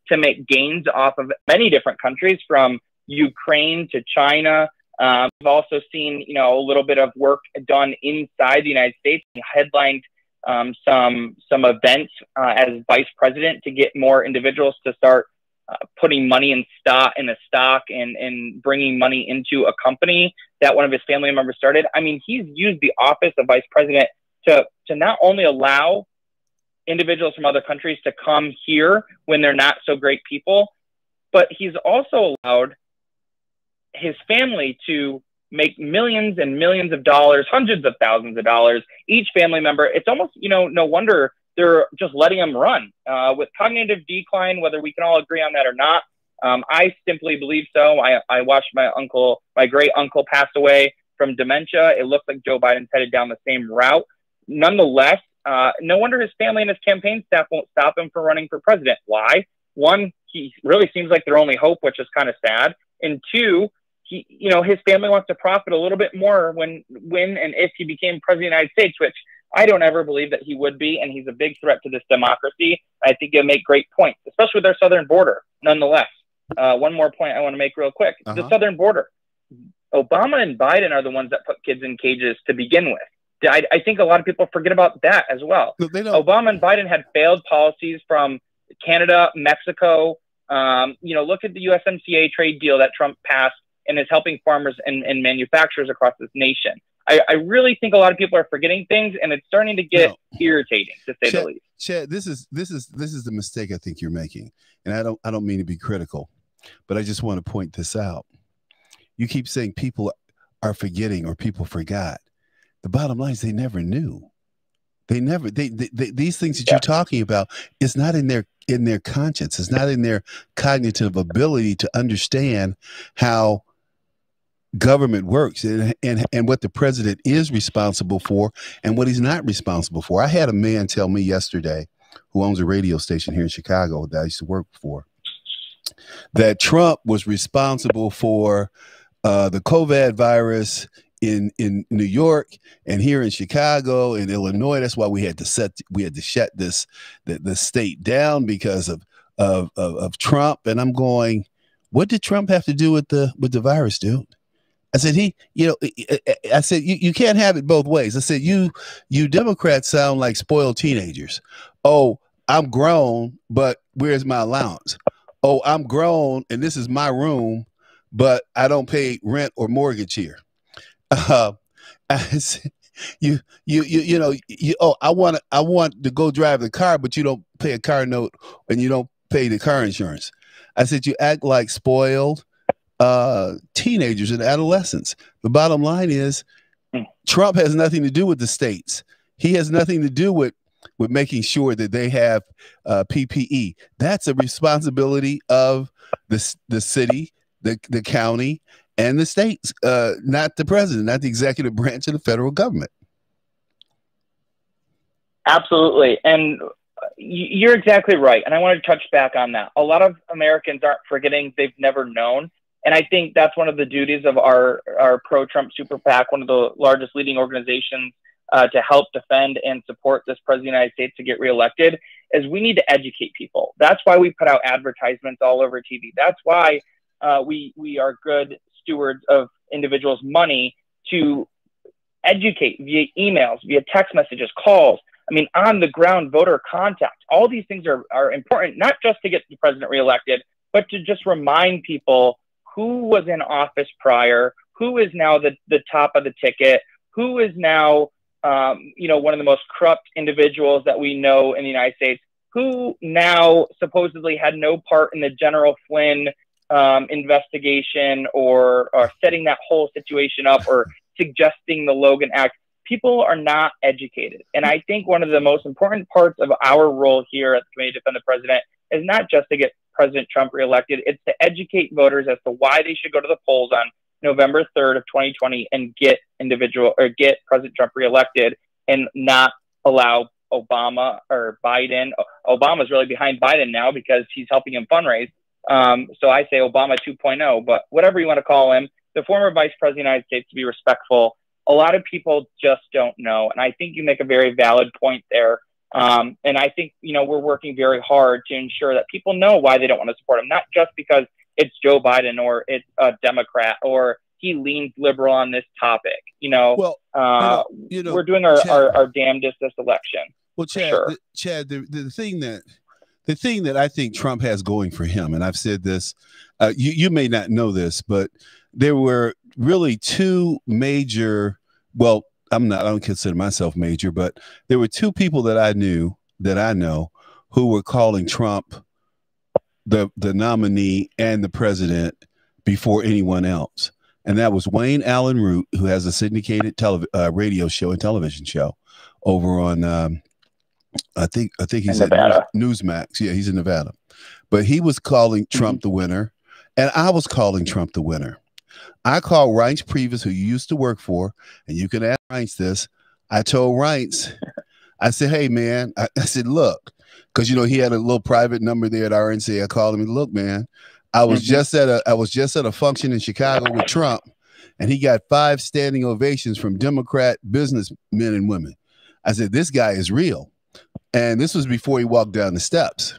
to make gains off of many different countries, from Ukraine to China. We've also seen, you know, a little bit of work done inside the United States. He headlined some events as vice president to get more individuals to start putting money in a stock and bringing money into a company that one of his family members started. I mean, he's used the office of vice president to not only allow individuals from other countries to come here when they're not so great people, but he's also allowed his family to make millions and millions of dollars, hundreds of thousands of dollars, each family member. It's almost, you know, no wonder they're just letting him run. With cognitive decline, whether we can all agree on that or not, I simply believe so. I watched my great uncle pass away from dementia. It looks like Joe Biden's headed down the same route. Nonetheless, no wonder his family and his campaign staff won't stop him from running for president. Why? One, he really seems like their only hope, which is kind of sad. And two, you know, his family wants to profit a little bit more when and if he became president of the United States, which I don't ever believe that he would be. And he's a big threat to this democracy. I think he'll make great points, especially with our southern border. Nonetheless, one more point I want to make real quick. The southern border. Obama and Biden are the ones that put kids in cages to begin with. I think a lot of people forget about that as well. Obama and Biden had failed policies from Canada, Mexico. You know, look at the USMCA trade deal that Trump passed and is helping farmers and manufacturers across this nation. I really think a lot of people are forgetting things, and it's starting to get irritating, to say the least. Chad, this is the mistake I think you're making, and I don't mean to be critical, but I just want to point this out. You keep saying people are forgetting or people forgot. The bottom line is they never knew. These things that you're talking about, it's not in their conscience. It's not in their cognitive ability to understand how government works and what the president is responsible for and what he's not responsible for. I had a man tell me yesterday, who owns a radio station here in Chicago that I used to work for, that Trump was responsible for the COVID virus in New York and here in Chicago and Illinois. That's why we had to shut the state down because of Trump. And I'm going, what did Trump have to do with the virus, dude? I said, I said, you can't have it both ways. I said, you Democrats sound like spoiled teenagers. Oh, I'm grown, but where's my allowance? Oh, I'm grown and this is my room, but I don't pay rent or mortgage here. I said, I want to go drive the car, but you don't pay a car note and you don't pay the car insurance. I said, you act like spoiled teenagers and adolescents. The bottom line is Trump has nothing to do with the states. He has nothing to do with making sure that they have PPE. That's a responsibility of the city, the county, and the states, not the president, not the executive branch of the federal government. Absolutely. And you're exactly right. And I want to touch back on that. A lot of Americans aren't forgetting they've never known. And I think that's one of the duties of our pro-Trump super PAC, one of the largest leading organizations to help defend and support this president of the United States to get reelected, is we need to educate people. That's why we put out advertisements all over TV. That's why we are good stewards of individuals' money to educate via emails, via text messages, calls. I mean, on the ground voter contact. All these things are important, not just to get the president reelected, but to just remind people who was in office prior, who is now the top of the ticket, who is now one of the most corrupt individuals that we know in the United States, who now supposedly had no part in the General Flynn investigation or setting that whole situation up or suggesting the Logan Act. People are not educated. And I think one of the most important parts of our role here at the Committee to Defend the President is not just to get President Trump reelected, it's to educate voters as to why they should go to the polls on November 3rd of 2020 and get President Trump reelected and not allow Obama or Biden. Obama's really behind Biden now because he's helping him fundraise. So I say Obama 2.0, but whatever you want to call him, the former vice president of the United States, to be respectful. A lot of people just don't know. And I think you make a very valid point there And I think, we're working very hard to ensure that people know why they don't want to support him, not just because it's Joe Biden or it's a Democrat or he leans liberal on this topic. Well, we're doing our damnedest this election. Well, Chad, sure. Chad, the thing that I think Trump has going for him, and I've said this, you may not know this, but there were really two major, well, I don't consider myself major, but there were two people that I know who were calling Trump the nominee and the president before anyone else. And that was Wayne Allen Root, who has a syndicated radio show and television show over on, I think he's at Newsmax. Yeah, he's in Nevada. But he was calling Trump the winner, and I was calling Trump the winner. I called Reince Priebus, who you used to work for, and you can ask Reince this. I told Reince, I said, hey, man, I said, look, because, he had a little private number there at RNC. I called him and look, man, I was just at a function in Chicago with Trump, and he got 5 standing ovations from Democrat businessmen and women. I said, this guy is real. And this was before he walked down the steps.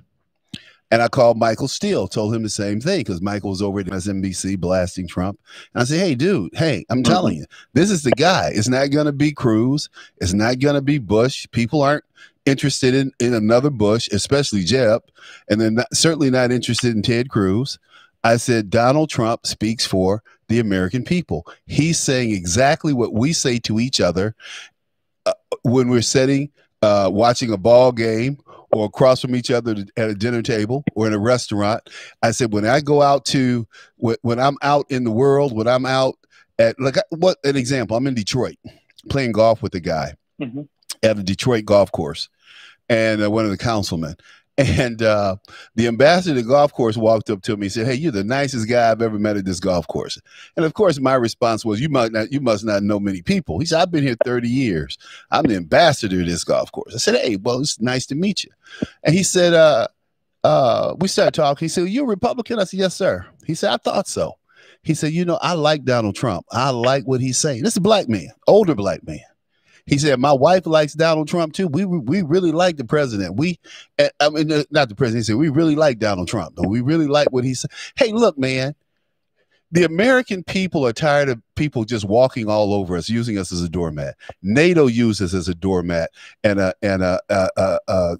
And I called Michael Steele, told him the same thing, because Michael was over at MSNBC blasting Trump. And I said, hey, dude, I'm telling you, this is the guy. It's not going to be Cruz. It's not going to be Bush. People aren't interested in another Bush, especially Jeb, and they're certainly not interested in Ted Cruz. I said, Donald Trump speaks for the American people. He's saying exactly what we say to each other when we're watching a ball game or across from each other at a dinner table or in a restaurant. I said, when I go out when I'm out in the world, when I'm out at, what an example, I'm in Detroit playing golf with a guy at a Detroit golf course and one of the councilmen. And the ambassador of the golf course walked up to me and said, hey, you're the nicest guy I've ever met at this golf course. And of course, my response was, you must not know many people. He said, I've been here 30 years. I'm the ambassador of this golf course. I said, hey, well, it's nice to meet you. And he said, we started talking. He said, you a Republican? I said, yes, sir. He said, I thought so. He said, I like Donald Trump. I like what he's saying. This is a black man, older black man. He said, my wife likes Donald Trump, too. We really like the president. Not the president. He said, we really like Donald Trump. We really like what he said. Hey, look, man, the American people are tired of people just walking all over us, using us as a doormat. NATO uses us as a doormat and a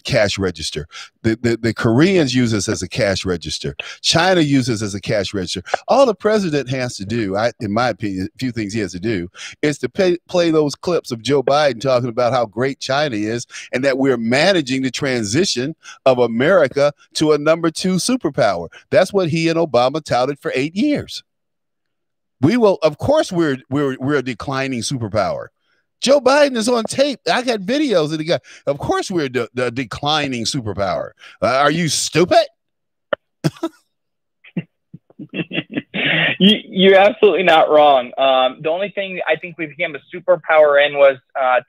cash register. The Koreans use us as a cash register. China uses us as a cash register. All the president has to do, in my opinion, a few things he has to do, is to play those clips of Joe Biden talking about how great China is and that we're managing the transition of America to a number 2 superpower. That's what he and Obama touted for 8 years. We will, of course, we're a declining superpower. Joe Biden is on tape. I got videos of the guy. Of course, we're the declining superpower. Are you stupid? You're absolutely not wrong. The only thing I think we became a superpower in was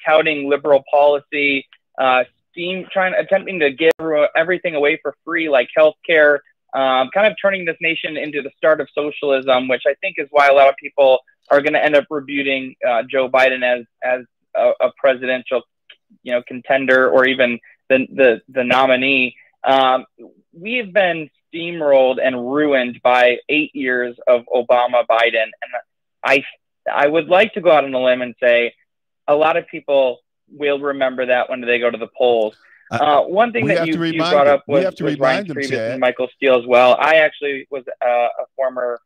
touting liberal policy, attempting to give everything away for free, like healthcare. Kind of turning this nation into the start of socialism, which I think is why a lot of people are going to end up rebuting Joe Biden as a presidential, contender or even the nominee. We've been steamrolled and ruined by 8 years of Obama Biden, and I would like to go out on a limb and say a lot of people will remember that when they go to the polls. One thing that you brought up was Reince Priebus and Michael Steele as well. I actually was a former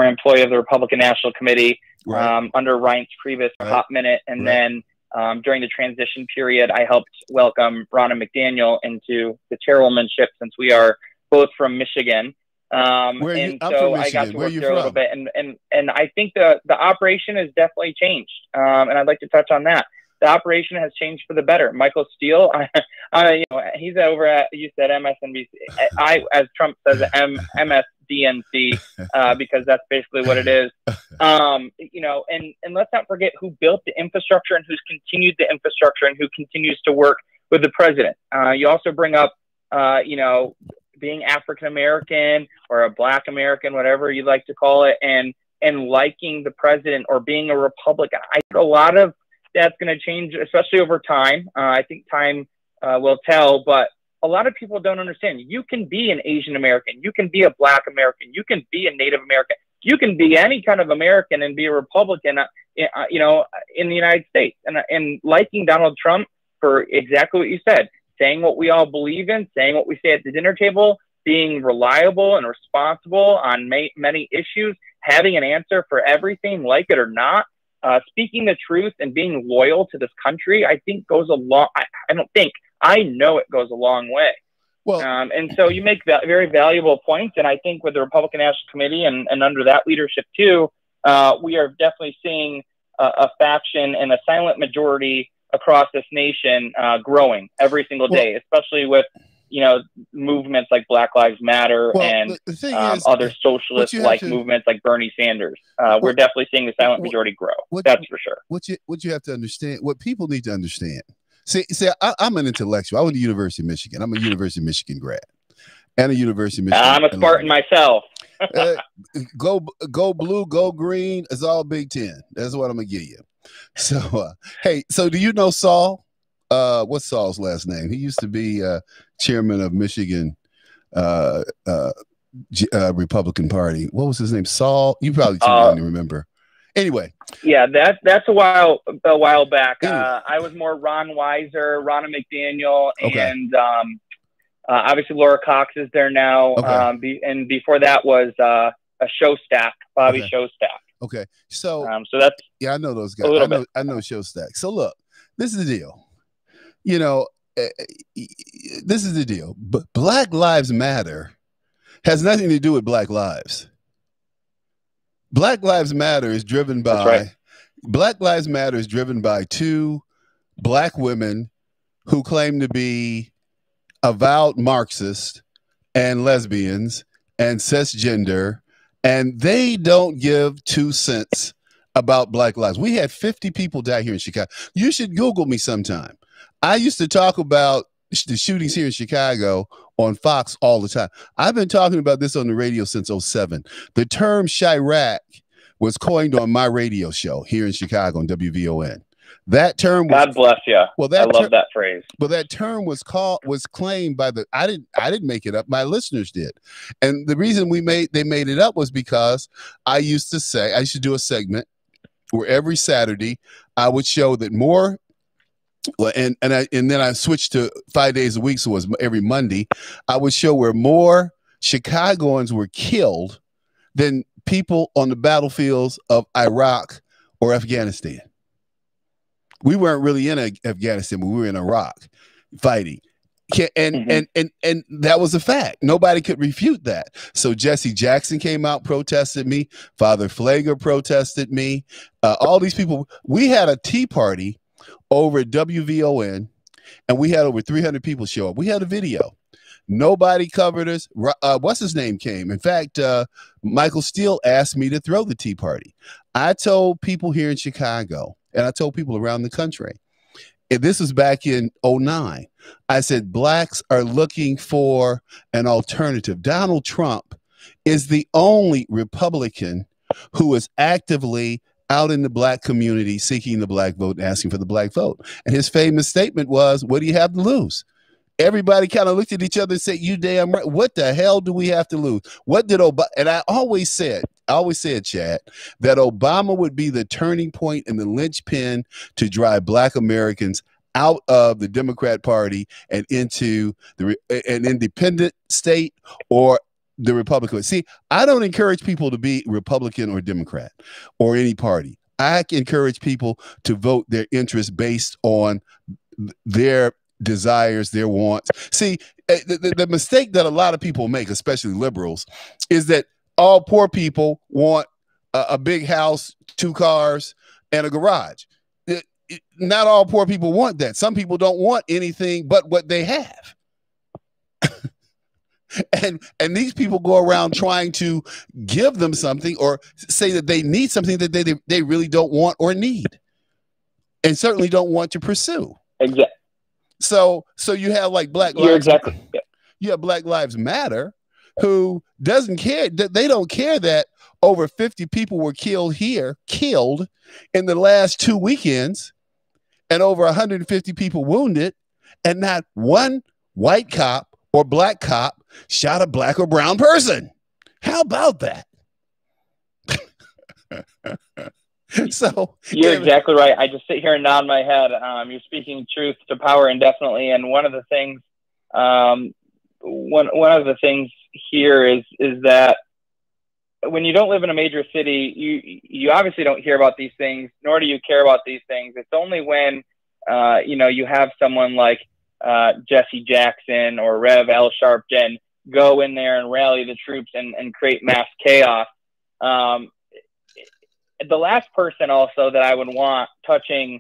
employee of the Republican National Committee under Reince Priebus for a hot minute. And then during the transition period, I helped welcome Ronna McDaniel into the chairwomanship since we are both from Michigan. I got to work there a little bit. And I think the operation has definitely changed. And I'd like to touch on that. The operation has changed for the better. Michael Steele, he's over at, you said MSNBC. As Trump says, MSDNC, because that's basically what it is. And let's not forget who built the infrastructure and who's continued the infrastructure and who continues to work with the president. You also bring up, being African-American or a Black American, whatever you'd like to call it, and liking the president or being a Republican. I think a lot of that's going to change, especially over time. I think time will tell, but a lot of people don't understand. You can be an Asian American. You can be a Black American. You can be a Native American. You can be any kind of American and be a Republican, you know, in the United States. And liking Donald Trump for exactly what you said, saying what we all believe in, saying what we say at the dinner table, being reliable and responsible on many issues, having an answer for everything, like it or not, speaking the truth and being loyal to this country, I think goes a long, I know it goes a long way. Well, and so you make very valuable points. And I think with the Republican National Committee and under that leadership too, we are definitely seeing a faction and a silent majority across this nation growing every single day, especially with, you know, movements like Black Lives Matter and other socialist-like movements like Bernie Sanders. We're definitely seeing the silent majority grow. That's for sure. What you have to understand, what people need to understand. See, I'm an intellectual. I went to University of Michigan. I'm a University of Michigan grad and a University of Michigan. I'm a Spartan myself. Go blue, go green. It's all Big Ten. That's what I'm gonna give you. So, hey, so do you know Saul? What's Saul's last name? He used to be chairman of Michigan Republican Party. What was his name? Saul. You probably too young to remember. Anyway, yeah, that's a while back. Anyway. I was more Ron Weiser, Ronna McDaniel, and obviously Laura Cox is there now. And before that was a Showstack, Bobby Showstack. Okay, so that's I know those guys. I know Showstack. So look, this is the deal. You know, this is the deal. But Black Lives Matter has nothing to do with Black lives. Black Lives Matter is driven by Black Lives Matter is driven by two Black women who claim to be avowed Marxists and lesbians and cisgender, and they don't give 2 cents about Black lives. We had 50 people die here in Chicago. You should Google me sometime. I used to talk about the shootings here in Chicago on Fox all the time. I've been talking about this on the radio since 2007. The term Chirac was coined on my radio show here in Chicago on WVON. That term was, God bless you. Well, I love that phrase. Well, that term was claimed by the I didn't make it up. My listeners did. And the reason they made it up was because I used to do a segment where every Saturday I would show that more. Well, and then I switched to 5 days a week, so it was every Monday. I would show where more Chicagoans were killed than people on the battlefields of Iraq or Afghanistan. We weren't really in Afghanistan, but we were in Iraq fighting. And that was a fact. Nobody could refute that. So Jesse Jackson came out, protested me. Father Flager protested me. All these people. We had a tea party over at WVON, and we had over 300 people show up. We had a video. Nobody covered us. What's his name came. In fact, Michael Steele asked me to throw the tea party. I told people here in Chicago, and I told people around the country, and this was back in 2009, I said, blacks are looking for an alternative. Donald Trump is the only Republican who is actively out in the black community seeking the black vote and asking for the black vote. And his famous statement was, what do you have to lose? Everybody kind of looked at each other and said, you damn right. What the hell do we have to lose? What did Obama? And I always said, Chad, that Obama would be the turning point and the linchpin to drive black Americans out of the Democrat Party and into an independent state or the Republican. See, I don't encourage people to be Republican or Democrat or any party. I encourage people to vote their interests based on their desires, their wants. See, the mistake that a lot of people make, especially liberals, is that all poor people want a big house, 2 cars, and a garage. Not all poor people want that. Some people don't want anything but what they have. And these people go around trying to give them something or say that they need something that they really don't want or need, and certainly don't want to pursue. Exactly. So you have like you have Black Lives Matter, who doesn't care. They don't care that over 50 people were killed in the last 2 weekends and over 150 people wounded, and not one white cop or black cop shot a black or brown person. How about that? So you're exactly right. I just sit here and nod my head. You're speaking truth to power indefinitely. And one of the things, one of the things here is that when you don't live in a major city, you obviously don't hear about these things, nor do you care about these things. It's only when you have someone like Jesse Jackson or Rev Al Sharpton go in there and rally the troops and create mass chaos. The last person also that I would want touching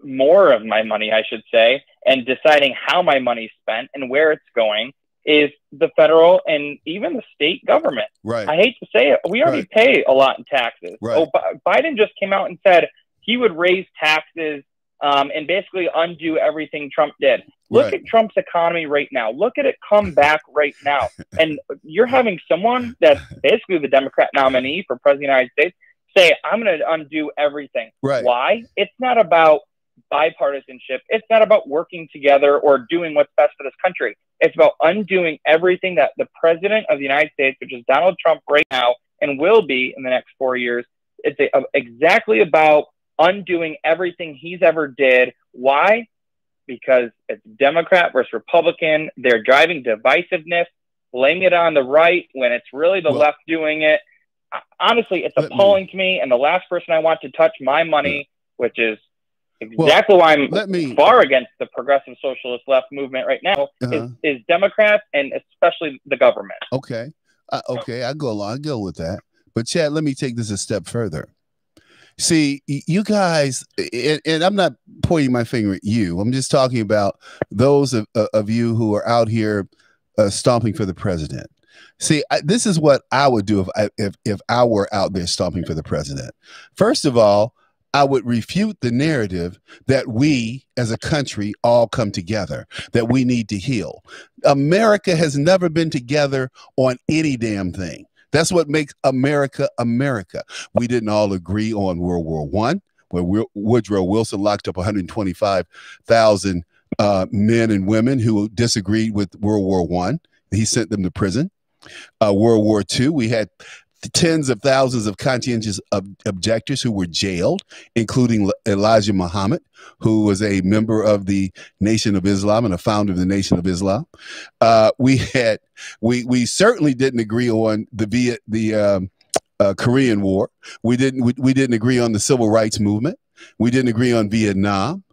more of my money, I should say, and deciding how my money's spent and where it's going is the federal and even the state government. Right. I hate to say it, we already pay a lot in taxes. Right. Biden just came out and said he would raise taxes and basically undo everything Trump did. Look at Trump's economy right now. Look at it come back right now. And you're having someone that's basically the Democrat nominee for president of the United States say, I'm going to undo everything. Right. Why? It's not about bipartisanship. It's not about working together or doing what's best for this country. It's about undoing everything that the president of the United States, which is Donald Trump right now and will be in the next 4 years, it's exactly about undoing everything he's ever did. Why? Because it's Democrat versus Republican. They're driving divisiveness, blaming it on the right when it's really the left doing it. Honestly, it's appalling to me. And the last person I want to touch my money, which is exactly why I'm far against the progressive socialist left movement right now, is Democrats and especially the government. Okay. Okay, I go along. I go with that. But Chad, let me take this a step further. See, you guys, and I'm not pointing my finger at you. I'm just talking about those of you who are out here stomping for the president. See, this is what I would do if I were out there stomping for the president. First of all, I would refute the narrative that we as a country all come together, that we need to heal. America has never been together on any damn thing. That's what makes America America. We didn't all agree on World War I, where Woodrow Wilson locked up 125,000 men and women who disagreed with World War I. He sent them to prison. World War II, we had tens of thousands of conscientious objectors who were jailed, including Elijah Muhammad, who was a member of the Nation of Islam and a founder of the Nation of Islam. We certainly didn't agree on the Korean War. We didn't agree on the Civil Rights Movement. We didn't agree on Vietnam.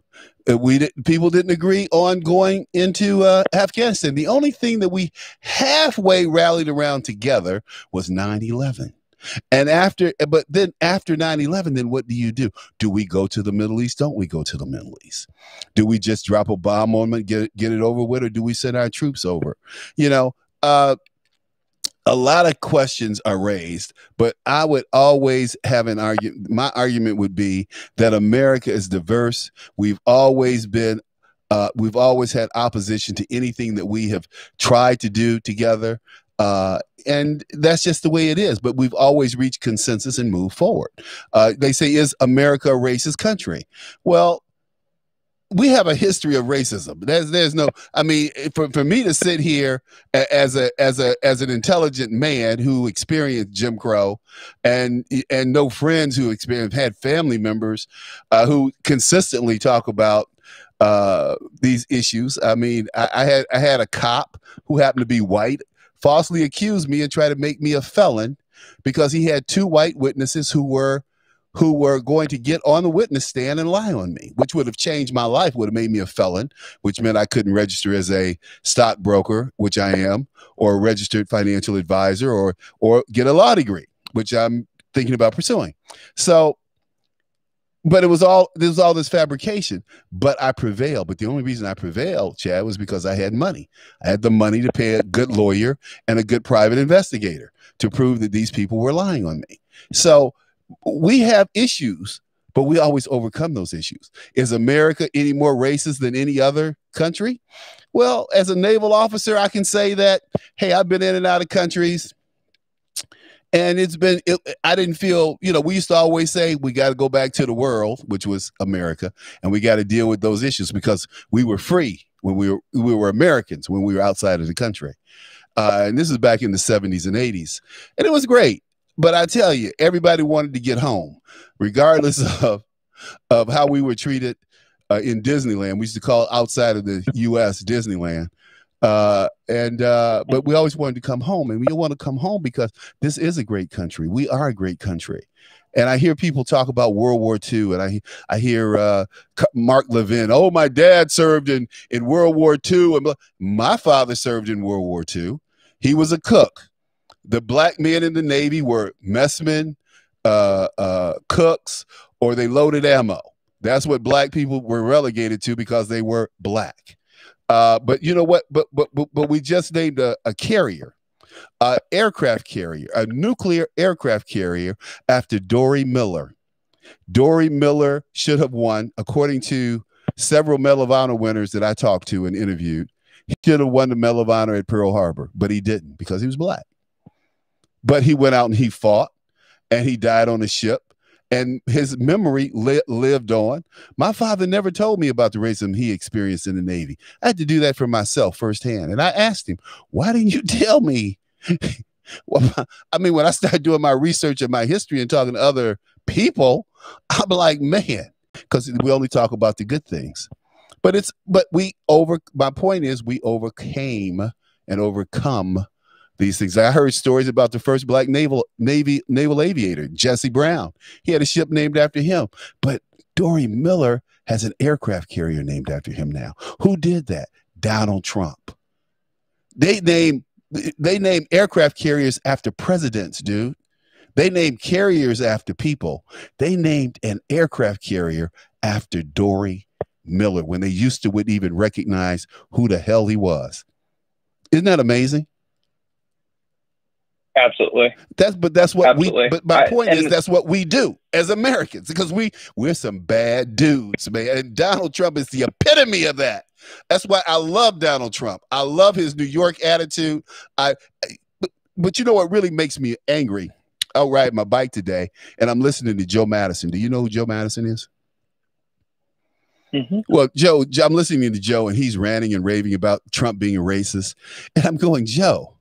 People didn't agree on going into Afghanistan. The only thing that we halfway rallied around together was 9/11. And after 9/11, then what do? Do we go to the Middle East? Don't we go to the Middle East? Do we just drop a bomb on them and get it over with, or do we send our troops over? You know, a lot of questions are raised, but I would always have an argument. My argument would be that America is diverse. We've always had opposition to anything that we have tried to do together. And that's just the way it is. But we've always reached consensus and moved forward. They say, is America a racist country? Well, we have a history of racism. There's no, I mean, for me to sit here as an intelligent man who experienced Jim Crow and no friends who had family members who consistently talk about these issues. I mean, I had a cop who happened to be white falsely accused me and tried to make me a felon because he had two white witnesses who were going to get on the witness stand and lie on me, which would have changed my life, would have made me a felon, which meant I couldn't register as a stockbroker, which I am, or a registered financial advisor, or get a law degree, which I'm thinking about pursuing. So, but there was all this fabrication, but I prevailed. But the only reason I prevailed, Chad, was because I had money. I had the money to pay a good lawyer and a good private investigator to prove that these people were lying on me. So we have issues, but we always overcome those issues. Is America any more racist than any other country? Well, as a naval officer, I can say that, hey, I've been in and out of countries, And I didn't feel, we used to always say we got to go back to the world, which was America, and we got to deal with those issues because we were free when we were Americans when we were outside of the country. And this is back in the 70s and 80s. And it was great. But I tell you, everybody wanted to get home, regardless of how we were treated in Disneyland. We used to call outside of the U.S. Disneyland. But we always wanted to come home, and we want to come home because this is a great country. We are a great country. And I hear people talk about World War II, and I hear Mark Levin, oh, my dad served in World War II. And my father served in World War II. He was a cook. The black men in the Navy were messmen, cooks, or they loaded ammo. That's what black people were relegated to because they were black. But you know what? But we just named a carrier, aircraft carrier, a nuclear aircraft carrier after Dory Miller. Dory Miller should have won, according to several Medal of Honor winners that I talked to and interviewed. He should have won the Medal of Honor at Pearl Harbor, but he didn't because he was black. But he went out and he fought, and he died on a ship. And his memory lived on. My father never told me about the racism he experienced in the Navy. I had to do that for myself firsthand. And I asked him, why didn't you tell me? Well, I mean, when I started doing my research and my history and talking to other people, I'm like, man, because we only talk about the good things. My point is we overcame and overcome these things. I heard stories about the first black naval aviator, Jesse Brown. He had a ship named after him. But Dory Miller has an aircraft carrier named after him now. Who did that? Donald Trump. They named aircraft carriers after presidents, dude. They named carriers after people. They named an aircraft carrier after Dory Miller when they wouldn't even recognize who the hell he was. Isn't that amazing? Absolutely. That's what Absolutely. But my point is that's what we do as Americans because we're some bad dudes, man. And Donald Trump is the epitome of that. That's why I love Donald Trump. I love his New York attitude. But you know what really makes me angry? I'll ride my bike today and I'm listening to Joe Madison. Do you know who Joe Madison is? Mm-hmm. Well, I'm listening to Joe and he's ranting and raving about Trump being a racist. And I'm going, Joe,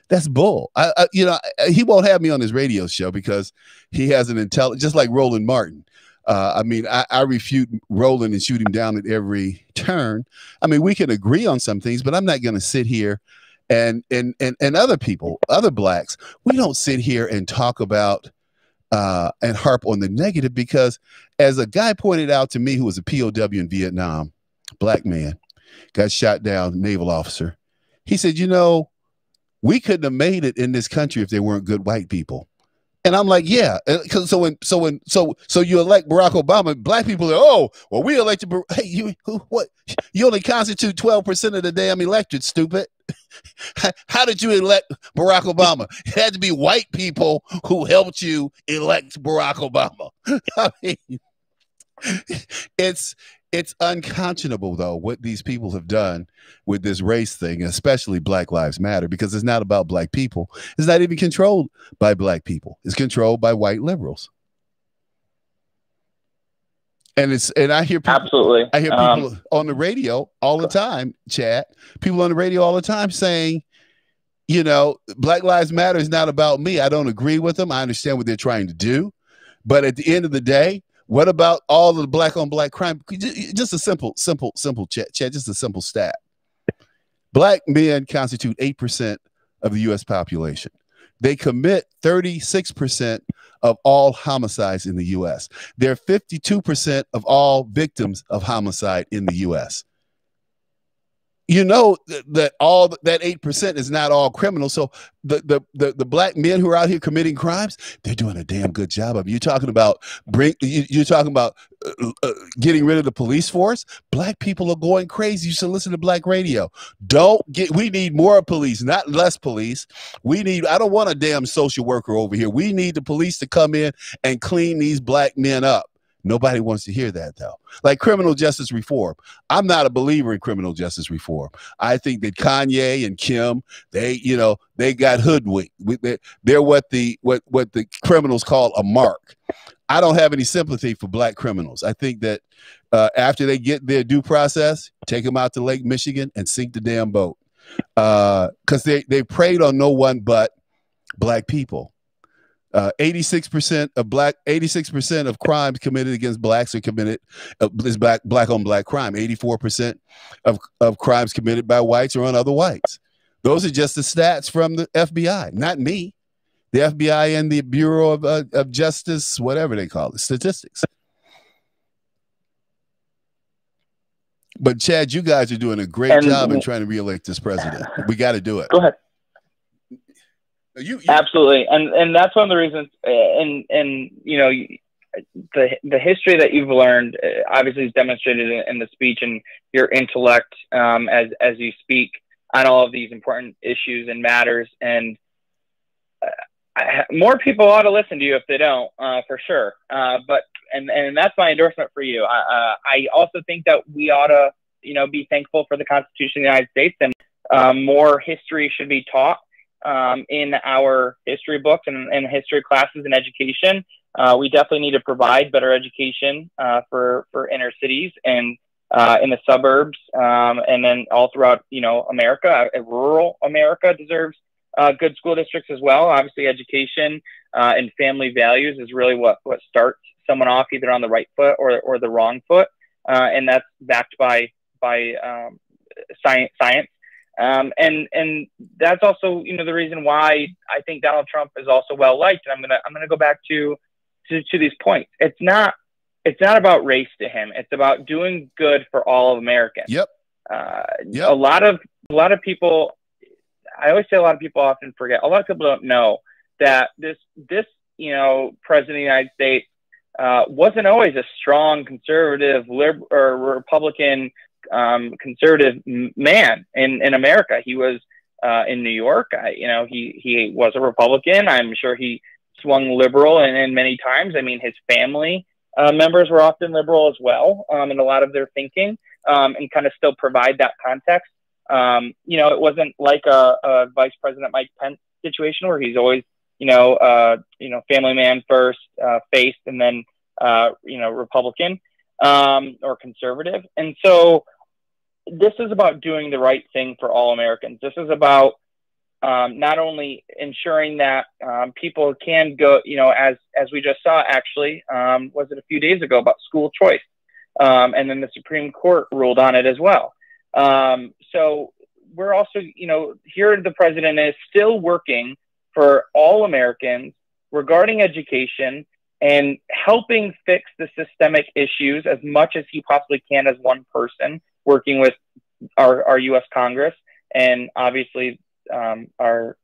that's bull. He won't have me on his radio show because he has an just like Roland Martin. I refute Roland and shoot him down at every turn. I mean, we can agree on some things, but I'm not going to sit here and other people, other blacks, we don't sit here and talk about and harp on the negative because as a guy pointed out to me who was a POW in Vietnam, black man, got shot down, naval officer. He said, we couldn't have made it in this country if there weren't good white people. And I'm like, yeah. So you elect Barack Obama, black people are, oh, well, we elected, hey, what? You only constitute 12% of the damn electorate, stupid. How did you elect Barack Obama? It had to be white people who helped you elect Barack Obama. I mean, it's unconscionable, though, what these people have done with this race thing, especially Black Lives Matter, because it's not about black people. It's not even controlled by black people. It's controlled by white liberals. And I hear people, absolutely. I hear people on the radio all the time, Chad. People on the radio all the time saying, Black Lives Matter is not about me. I don't agree with them. I understand what they're trying to do, but at the end of the day, what about all the black on black crime? Just a simple, Chad, just a simple stat. Black men constitute 8% of the U.S. population. They commit 36% of all homicides in the U.S. They're 52% of all victims of homicide in the U.S. You know that all that 8% is not all criminals. So the black men who are out here committing crimes, they're doing a damn good job of it. You're talking about getting rid of the police force. Black people are going crazy. You should listen to black radio. We need more police, not less police. I don't want a damn social worker over here. We need the police to come in and clean these black men up. Nobody wants to hear that, though. Like criminal justice reform. I'm not a believer in criminal justice reform. I think that Kanye and Kim, they got hoodwinked. They're what the criminals call a mark. I don't have any sympathy for black criminals. I think that after they get their due process, take them out to Lake Michigan and sink the damn boat. Because they preyed on no one but black people. 86% of crimes committed against blacks are committed is black on black crime. 84% of crimes committed by whites are on other whites. Those are just the stats from the FBI, not me. The FBI and the Bureau of Justice, whatever they call it, statistics. But Chad, you guys are doing a great job in trying to reelect this president. We got to do it. Go ahead. Absolutely, and that's one of the reasons. And the history that you've learned obviously is demonstrated in the speech and your intellect as you speak on all of these important issues and matters. And more people ought to listen to you if they don't, for sure. But that's my endorsement for you. I also think that we ought to be thankful for the Constitution of the United States, and more history should be taught in our history books and history classes in education. We definitely need to provide better education for inner cities and in the suburbs, and then all throughout America. Rural America deserves good school districts as well. Obviously, education and family values is really what starts someone off either on the right foot or the wrong foot, and that's backed by science. And that's also the reason why I think Donald Trump is also well liked. And I'm gonna go back to these points. It's not about race to him. It's about doing good for all of Americans. Yep. A lot of people. I always say a lot of people often forget. A lot of people don't know that this president of the United States wasn't always a strong conservative liberal or Republican conservative man in America. He was in New York. He was a Republican. I'm sure he swung liberal and many times. I mean, his family members were often liberal as well in a lot of their thinking, and kind of still provide that context. It wasn't like a Vice President Mike Pence situation where he's always family man first, faced, and then Republican or conservative. And so this is about doing the right thing for all Americans. This is about not only ensuring that people can go, as we just saw, actually, was it a few days ago, about school choice, and then the Supreme Court ruled on it as well. So we're also, here the president is still working for all Americans regarding education and helping fix the systemic issues as much as he possibly can as one person, working with our U.S. Congress. And obviously our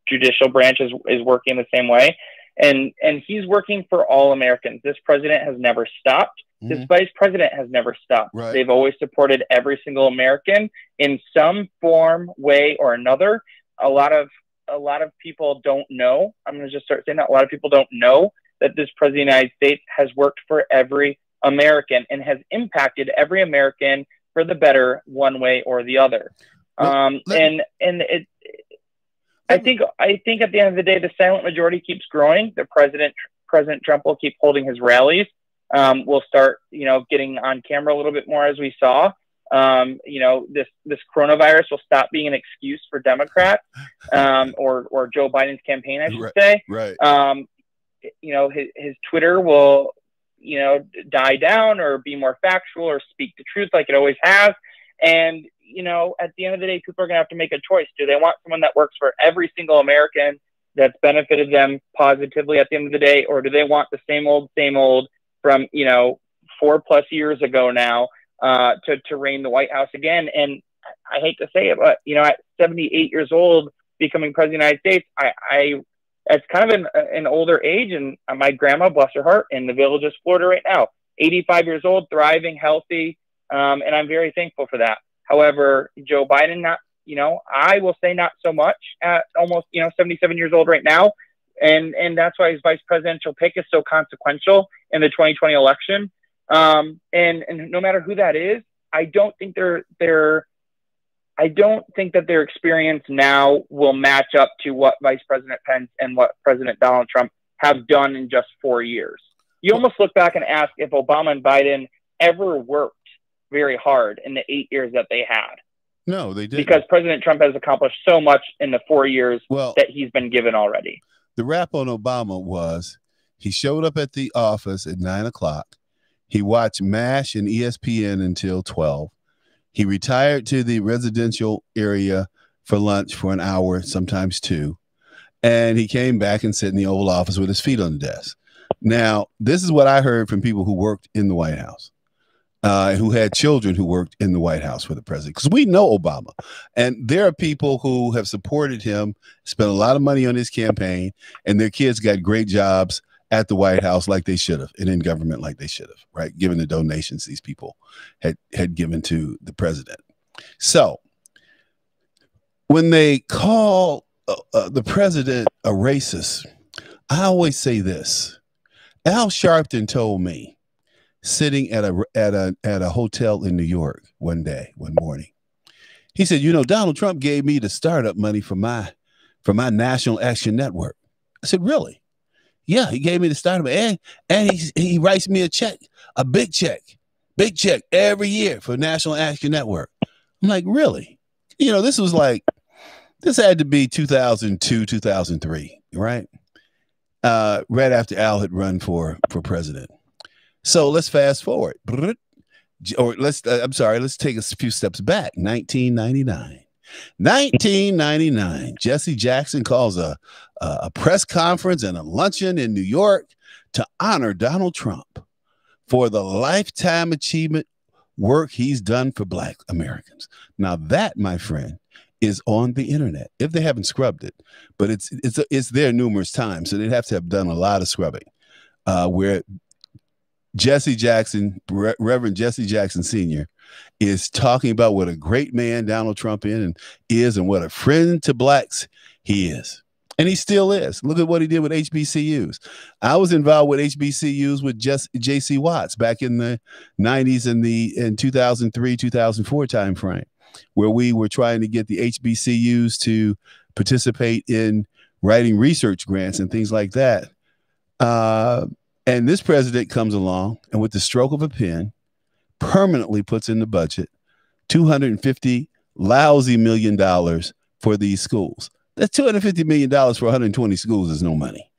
judicial branch is working the same way. And he's working for all Americans. This president has never stopped. This vice president has never stopped. Right. They've always supported every single American in some form, way, or another. A lot of people don't know. I'm going to just start saying that. A lot of people don't know that this president of the United States has worked for every American and has impacted every American for the better, one way or the other. I think at the end of the day, the silent majority keeps growing. The President Trump will keep holding his rallies. We'll start, getting on camera a little bit more, as we saw. This coronavirus will stop being an excuse for Democrats, or Joe Biden's campaign, I should say. Right. His Twitter will, die down or be more factual or speak the truth like it always has. And, at the end of the day, people are going to have to make a choice. Do they want someone that works for every single American that's benefited them positively at the end of the day? Or do they want the same old from, 4+ years ago now, to reign the White House again? And I hate to say it, but, at 78 years old, becoming president of the United States, it's kind of an older age. And my grandma, bless her heart, in the Villages, Florida right now, 85 years old, thriving, healthy. And I'm very thankful for that. However, Joe Biden, I will say not so much at almost, 77 years old right now. And that's why his vice presidential pick is so consequential in the 2020 election. And no matter who that is, I don't think that their experience now will match up to what Vice President Pence and what President Donald Trump have done in just 4 years. You almost look back and ask if Obama and Biden ever worked very hard in the 8 years that they had. No, they didn't. Because President Trump has accomplished so much in the 4 years that he's been given already. The rap on Obama was he showed up at the office at 9 o'clock. He watched MASH and ESPN until 12. He retired to the residential area for lunch for an hour, sometimes 2. And he came back and sat in the Oval Office with his feet on the desk. Now, this is what I heard from people who worked in the White House. Who had children who worked in the White House for the president. Because we know Obama. And there are people who have supported him, spent a lot of money on his campaign, and their kids got great jobs at the White House like they should have, and in government like they should have, right? Given the donations these people had given to the president. So when they call the president a racist, I always say this. Al Sharpton told me, sitting at a hotel in New York one morning. He said, you know, Donald Trump gave me the startup money for my National Action Network. I said, really? Yeah, he gave me the startup, and he writes me a check, a big check every year for National Action Network. I'm like, really? You know, this had to be 2002, 2003, right? Right after Al had run for president. So let's fast forward, or let's take a few steps back. 1999, Jesse Jackson calls a press conference and a luncheon in New York to honor Donald Trump for the lifetime achievement work he's done for Black Americans. Now that, my friend, is on the internet, if they haven't scrubbed it, but it's there numerous times, so they'd have to have done a lot of scrubbing, where Jesse Jackson, Reverend Jesse Jackson Sr., is talking about what a great man Donald Trump is and what a friend to blacks he is. And he still is. Look at what he did with HBCUs. I was involved with HBCUs with J.C. Watts back in the 90s and in 2003, 2004 timeframe, where we were trying to get the HBCUs to participate in writing research grants and things like that. And this president comes along and with the stroke of a pen permanently puts in the budget $250 lousy million for these schools. That's $250 million for 120 schools is no money.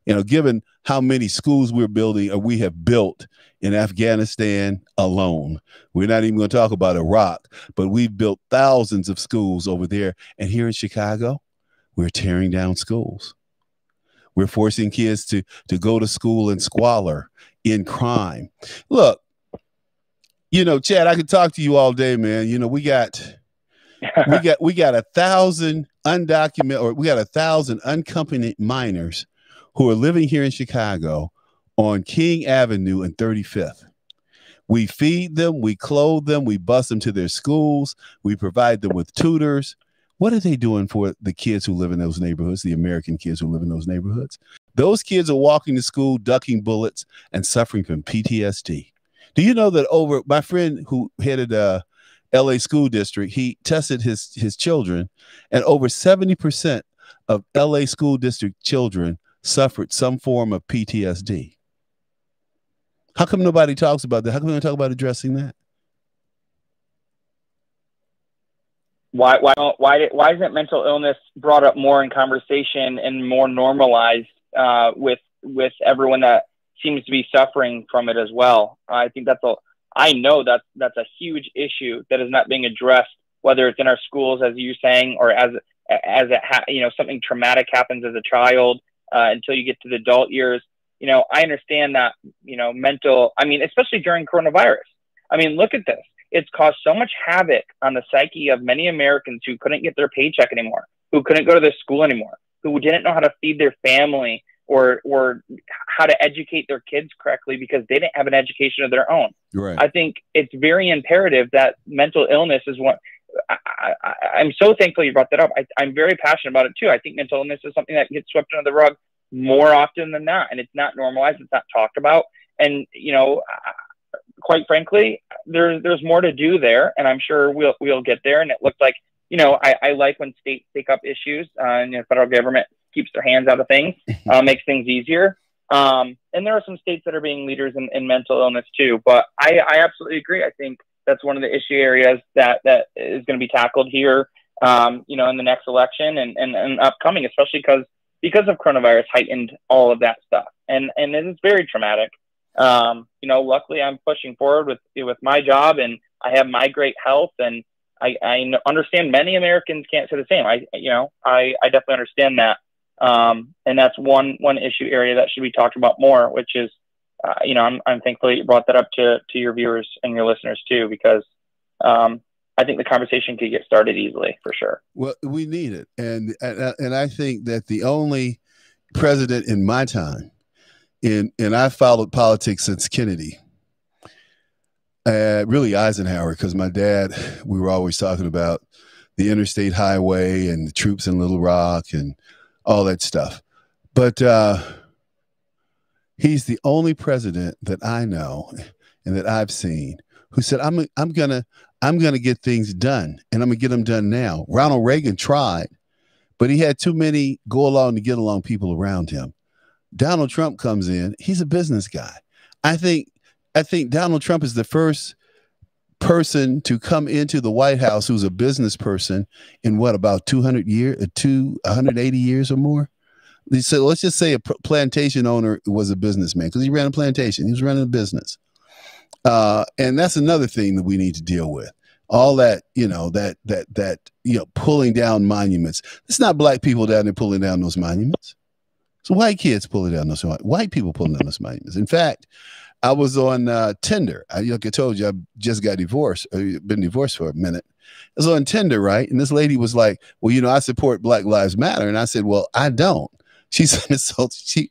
You know, given how many schools we're building or we have built in Afghanistan alone. We're not even going to talk about Iraq, but we've built thousands of schools over there. And here in Chicago, we're tearing down schools. We're forcing kids to go to school in squalor, in crime. Look, you know, Chad, I could talk to you all day, man. You know, we got 1,000 undocumented, or we got 1,000 unaccompanied minors who are living here in Chicago on King Avenue and 35th. We feed them, we clothe them, we bus them to their schools, we provide them with tutors. What are they doing for the kids who live in those neighborhoods, the American kids who live in those neighborhoods? Those kids are walking to school, ducking bullets, and suffering from PTSD. Do you know that my friend who headed LA school district, he tested his children, and over 70% of LA school district children suffered some form of PTSD. How come nobody talks about that? How come we don't talk about addressing that? Why isn't mental illness brought up more in conversation and more normalized with everyone that seems to be suffering from it as well? I think I know that's a huge issue that is not being addressed, whether it's in our schools, as you're saying, or as something traumatic happens as a child until you get to the adult years. You know, I understand that, you know, especially during coronavirus. I mean, look at this. It's caused so much havoc on the psyche of many Americans who couldn't get their paycheck anymore, who couldn't go to their school anymore, who didn't know how to feed their family or how to educate their kids correctly because they didn't have an education of their own. Right. I think it's very imperative that mental illness is one. I'm so thankful you brought that up. I'm very passionate about it too. I think mental illness is something that gets swept under the rug more often than not, and it's not normalized. It's not talked about. And, quite frankly, there's more to do there, and I'm sure we'll get there. And it looks like, I like when states take up issues, and the federal government keeps their hands out of things, makes things easier. And there are some states that are being leaders in mental illness too. But I absolutely agree. I think that's one of the issue areas that is going to be tackled here, in the next election and upcoming, especially because of coronavirus heightened all of that stuff. And it is very traumatic. Luckily I'm pushing forward with my job, and I have my great health, and I understand many Americans can't say the same. I definitely understand that. And that's one issue area that should be talked about more, which is, I'm thankful you brought that up to your viewers and your listeners too, because, I think the conversation could get started easily, for sure. Well, we need it. And I think that the only president in my time, and I followed politics since Kennedy, really Eisenhower, because my dad, we were always talking about the interstate highway and the troops in Little Rock and all that stuff. But he's the only president that I know and that I've seen who said, I'm gonna get things done, and I'm gonna get them done now. Ronald Reagan tried, but he had too many go along to get along people around him. Donald Trump comes in, he's a business guy. I think Donald Trump is the first person to come into the White House who's a business person in about 180 years or more. So let's just say a plantation owner was a businessman, because he ran a plantation. He was running a business. And that's another thing that we need to deal with. All that, pulling down monuments. It's not black people down there pulling down those monuments. So white kids pulling down those, white people pulling down those monuments. In fact, I was on Tinder. Like I told you, I just got divorced. Been divorced for a minute. I was on Tinder, right? And this lady was like, well, I support Black Lives Matter. And I said, well, I don't. She said, so she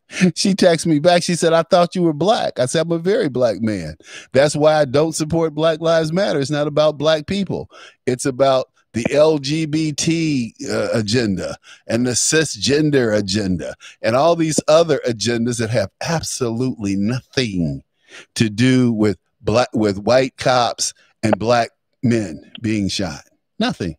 texted me back. She said, I thought you were black. I said, I'm a very black man. That's why I don't support Black Lives Matter. It's not about black people. It's about the LGBT agenda and the cisgender agenda and all these other agendas that have absolutely nothing to do with white cops and black men being shot. Nothing.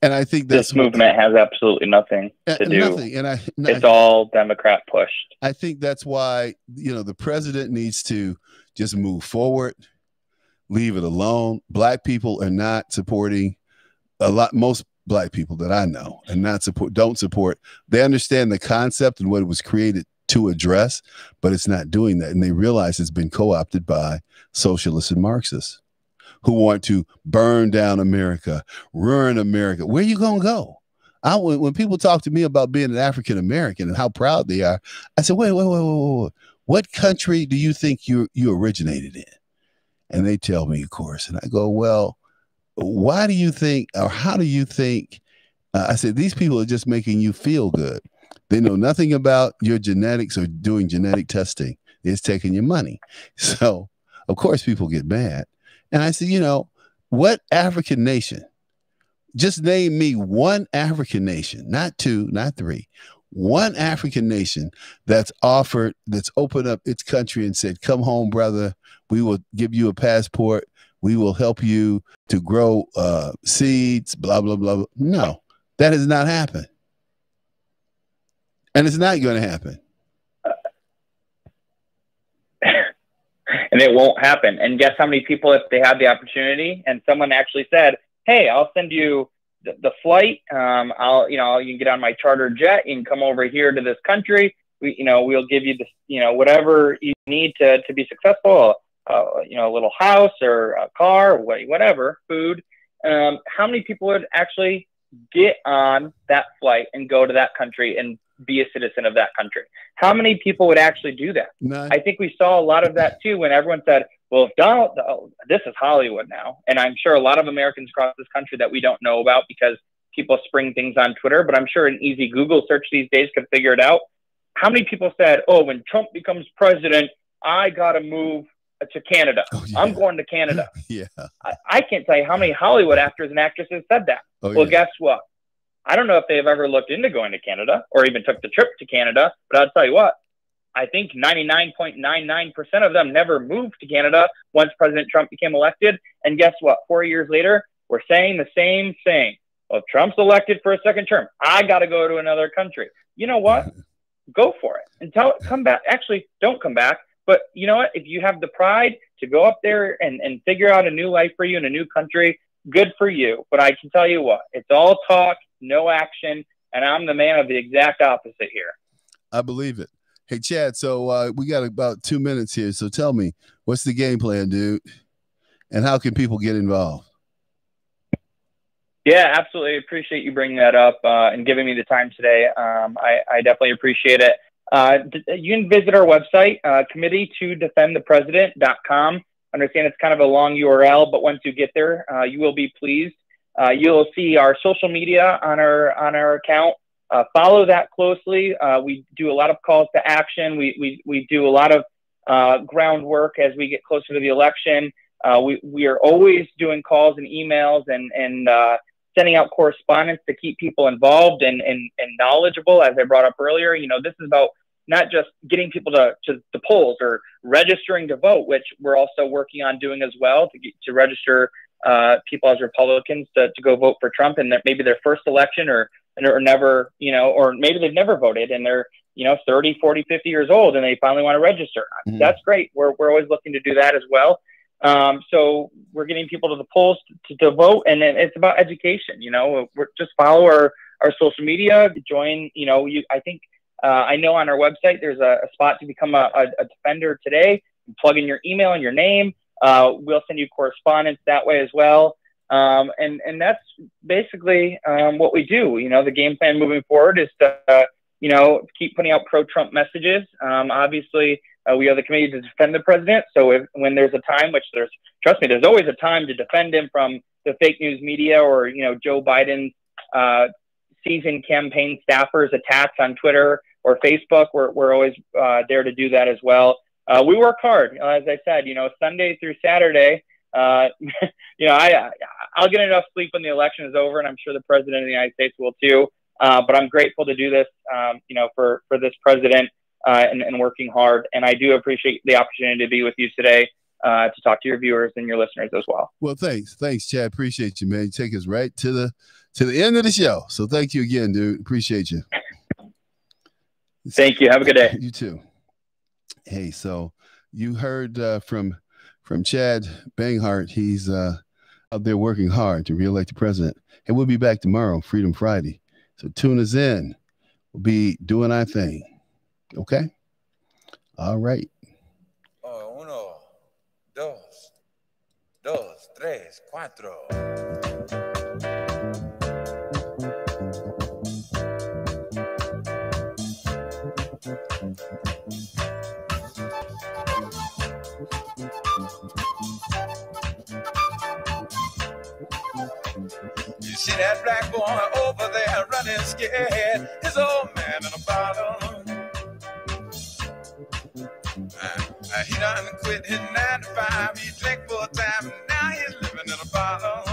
And I think this movement has absolutely nothing to do. Nothing. And it's all Democrat pushed. I think that's why, the president needs to just move forward, leave it alone. Black people are not supporting most black people that I know and don't support. They understand the concept and what it was created to address, but it's not doing that. And they realize it's been co-opted by socialists and Marxists who want to burn down America, ruin America. Where are you going to go? When people talk to me about being an African American and how proud they are, I said, wait. What country do you think you originated in? And they tell me, of course. And I go, well, why do you think, or how do you think? I said, these people are just making you feel good. They know nothing about your genetics or doing genetic testing. It's taking your money. So, of course, people get mad. And I said, what African nation? Just name me one African nation, not two, not three. One African nation that's opened up its country and said, come home, brother. We will give you a passport. We will help you to grow seeds, blah, blah, blah. No, that has not happened. And it's not going to happen. And it won't happen. And guess how many people, if they had the opportunity and someone actually said, hey, I'll send you the flight. You can get on my charter jet. You can come over here to this country. We'll give you this, whatever you need to be successful. A little house or a car, or whatever, food. How many people would actually get on that flight and go to that country and be a citizen of that country? How many people would actually do that? None. I think we saw a lot of that too when everyone said, well, if this is Hollywood now. And I'm sure a lot of Americans across this country that we don't know about because people spring things on Twitter, but I'm sure an easy Google search these days could figure it out. How many people said, oh, when Trump becomes president, I got to move to Canada. Oh, yeah. I'm going to Canada. Yeah. I can't tell you how many Hollywood actors and actresses said that. Oh, well, yeah. Guess what? I don't know if they've ever looked into going to Canada or even took the trip to Canada, but I'll tell you what, I think 99.99% of them never moved to Canada once President Trump became elected. And guess what? 4 years later, we're saying the same thing. Well, if Trump's elected for a second term, I got to go to another country. You know what? Go for it and come back. Actually, don't come back. But you know what? If you have the pride to go up there and figure out a new life for you in a new country, good for you. But I can tell you what, it's all talk, no action. And I'm the man of the exact opposite here. I believe it. Hey, Chad, so we got about 2 minutes here. So tell me, what's the game plan, dude? And how can people get involved? Yeah, absolutely. Appreciate you bringing that up and giving me the time today. I definitely appreciate it. You can visit our website, committeetodefendthepresident.com. Understand it's kind of a long URL, but once you get there, you will be pleased. You'll see our social media on our account. Follow that closely. We do a lot of calls to action. We do a lot of groundwork as we get closer to the election. We are always doing calls and emails and sending out correspondence to keep people involved and knowledgeable. As I brought up earlier, you know, this is about not just getting people to the polls or registering to vote, which we're also working on doing as well to register people as Republicans to go vote for Trump in maybe their first election or never, you know, or maybe they've never voted and they're, you know, 30, 40, 50 years old and they finally want to register. Mm-hmm. That's great. We're always looking to do that as well. So we're getting people to the polls to vote, and it's about education. You know, we're just follow our social media, join, you know, I think, I know on our website, there's a spot to become a defender today. You plug in your email and your name. We'll send you correspondence that way as well. And that's basically, what we do. You know, the game plan moving forward is to, you know, keep putting out pro-Trump messages. Obviously, we are the committee to defend the president. So when there's a time, which trust me, there's always a time to defend him from the fake news media or, you know, Joe Biden's seasoned campaign staffers attacks on Twitter or Facebook. We're always there to do that as well. We work hard, as I said, you know, Sunday through Saturday. You know, I'll get enough sleep when the election is over, and I'm sure the president of the United States will too. But I'm grateful to do this, you know, for this president and working hard. And I do appreciate the opportunity to be with you today to talk to your viewers and your listeners as well. Well, thanks, Chad. Appreciate you, man. You take us right to the end of the show. So thank you again, dude. Appreciate you. Thank you. Have a good day. You too. Hey, so you heard from Chad Banghart. He's out there working hard to reelect the president. And we'll be back tomorrow on Freedom Friday. So tune us in. We'll be doing our thing. Okay? All right. Uno, dos, tres, cuatro. You see that black boy over there running scared, his old man in a bottle. He done quit his 9 to 5, he drank full time, and now he's living in a bottle.